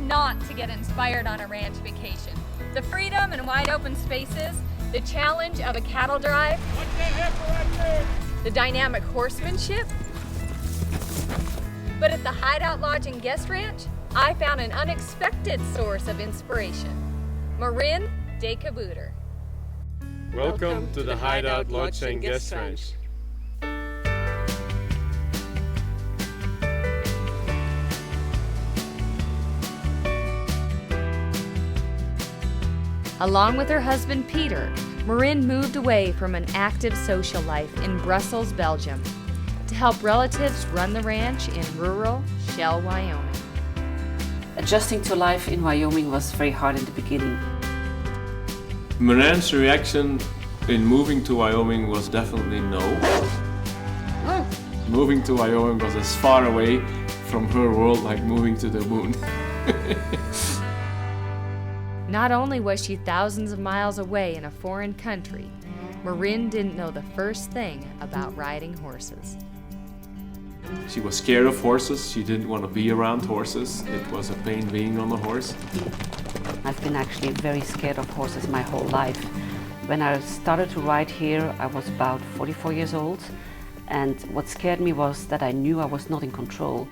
not to get inspired on a ranch vacation? The freedom and wide open spaces, the challenge of a cattle drive, the dynamic horsemanship. But at the Hideout Lodge and Guest Ranch, I found an unexpected source of inspiration. Marin de Caboodler. Welcome to the Hideout Lodge and Guest Ranch. Along with her husband Peter, Marin moved away from an active social life in Brussels, Belgium, to help relatives run the ranch in rural Shell, Wyoming. Adjusting to life in Wyoming was very hard in the beginning. Marin's reaction in moving to Wyoming was definitely no. Moving to Wyoming was as far away from her world like moving to the moon. Not only was she thousands of miles away in a foreign country, Marin didn't know the first thing about riding horses. She was scared of horses. She didn't want to be around horses. It was a pain being on a horse. I've been actually very scared of horses my whole life. When I started to ride here, I was about 44 years old, and what scared me was that I knew I was not in control.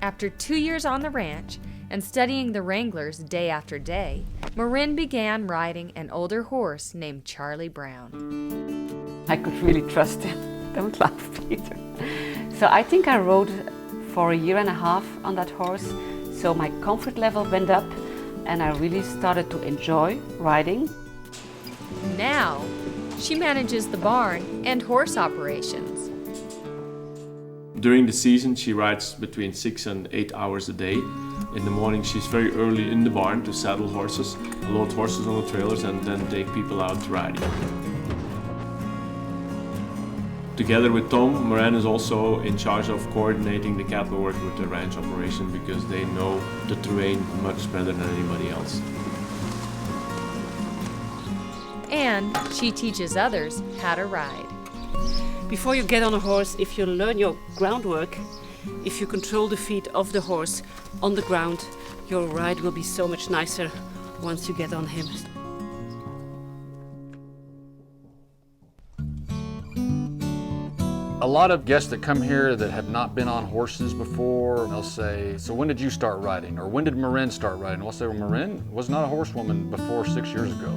After 2 years on the ranch and studying the wranglers day after day, Marin began riding an older horse named Charlie Brown. I could really trust him. Don't laugh, Peter. So I think I rode for a year and a half on that horse, so my comfort level went up and I really started to enjoy riding. Now, she manages the barn and horse operations. During the season, she rides between 6 and 8 hours a day. In the morning, she's very early in the barn to saddle horses, load horses on the trailers, and then take people out riding. Together with Tom, Marin is also in charge of coordinating the cattle work with the ranch operation because they know the terrain much better than anybody else. And she teaches others how to ride. Before you get on a horse, if you learn your groundwork, if you control the feet of the horse on the ground, your ride will be so much nicer once you get on him. A lot of guests that come here that have not been on horses before, they'll say, so when did you start riding? Or when did Marin start riding? We'll say, well, Marin was not a horsewoman before 6 years ago.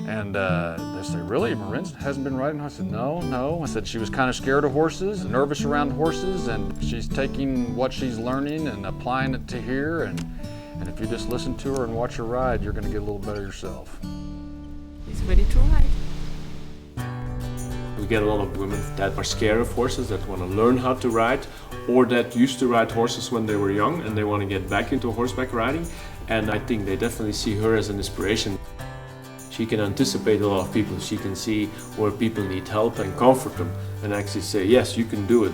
And they say, really? Marin hasn't been riding? I said, no. I said, she was kind of scared of horses, nervous around horses, and she's taking what she's learning and applying it to here. And if you just listen to her and watch her ride, you're going to get a little better yourself. He's ready to ride. We get a lot of women that are scared of horses, that want to learn how to ride, or that used to ride horses when they were young and they want to get back into horseback riding. And I think they definitely see her as an inspiration. She can anticipate a lot of people. She can see where people need help and comfort them and actually say, yes, you can do it.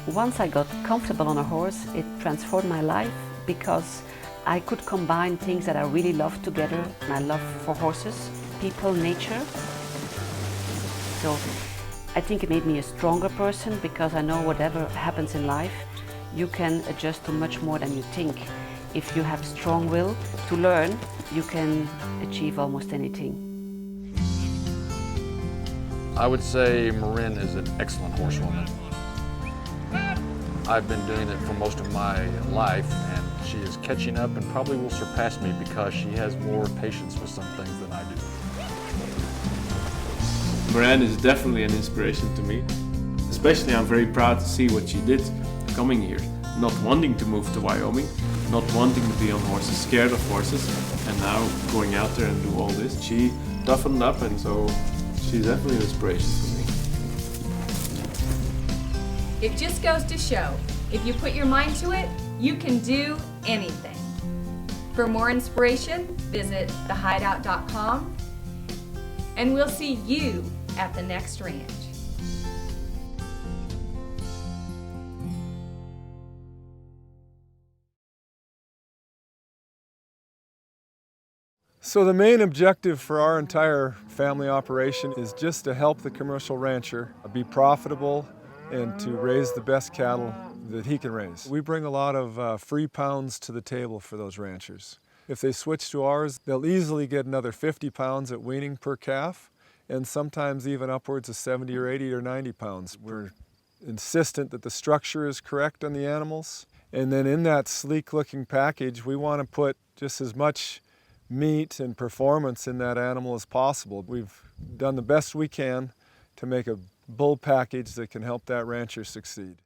Once I got comfortable on a horse, it transformed my life because I could combine things that I really love together. My love for horses, people, nature. So I think it made me a stronger person because I know whatever happens in life, you can adjust to much more than you think. If you have strong will to learn, you can achieve almost anything. I would say Marin is an excellent horsewoman. I've been doing it for most of my life, and she is catching up and probably will surpass me because she has more patience with some things than I do. Marin is definitely an inspiration to me. Especially, I'm very proud to see what she did coming here. Not wanting to move to Wyoming, not wanting to be on horses, scared of horses, and now going out there and do all this. She toughened up, and so she's definitely an inspiration for me. It just goes to show, if you put your mind to it, you can do anything. For more inspiration, visit thehideout.com, and we'll see you at the next ranch. So the main objective for our entire family operation is just to help the commercial rancher be profitable and to raise the best cattle that he can raise. We bring a lot of free pounds to the table for those ranchers. If they switch to ours, they'll easily get another 50 pounds at weaning per calf, and sometimes even upwards of 70 or 80 or 90 pounds. We're insistent that the structure is correct on the animals, and then in that sleek looking package we want to put just as much meat and performance in that animal as possible. We've done the best we can to make a bull package that can help that rancher succeed.